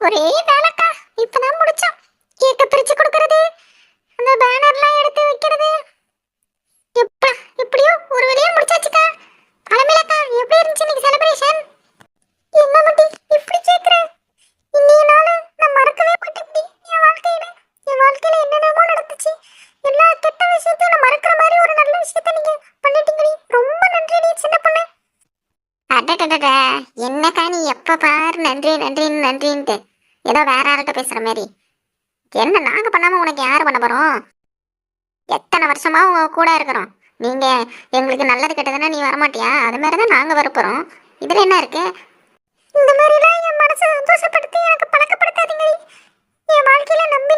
ஒரே வேலைக்கா, இப்பதான் முடிச்சோம். கேக்க பிரிச்சு கொடுக்கறது, அந்த பேனர்லாம் எடுத்து வைக்கிறது. எப்படியோ ஒரு வழியா முடிச்சாச்சுக்கா. கிளம்பிலக்கா. எப்படி இருந்துச்சு இன்னைக்கு செலிப்ரேஷன்? என்ன மட்டி இப்படி கேக்குற? இன்னைய நாள் நான் மறக்கவே மாட்டேன். என் வாழ்க்கையில என்னென்னமோ நடந்துச்சு. எல்லா கெட்ட விஷயத்தையும் நான் மறக்கிற மாதிரி ஒரு நல்ல விஷயத்தை நீங்க பண்ணிட்டீங்கடி. ரொம்ப நன்றி சின்ன பொண்ணு. அடடடட, என்னக்கா நீ எப்ப பாரு நன்றின்ட்டு ஏதோ வேற யார்கிட்ட பேசுற மாதிரி. என்ன நாங்க பண்ணாம உனக்கு யாரு பண்ண போறோம்? எத்தனை வருஷமா உங்க கூட இருக்கிறோம். நீங்க எங்களுக்கு நல்லது கெட்டதுன்னா நீ வரமாட்டியா? அது மாதிரிதான் நாங்க வரப்போறோம். இதுல என்ன இருக்கு? இந்த மாதிரிலாம் என் மனசை சந்தோஷப்படுத்தி எனக்கு பழக்கப்படுத்தாதீங்க. என் வாழ்க்கையில நம்பி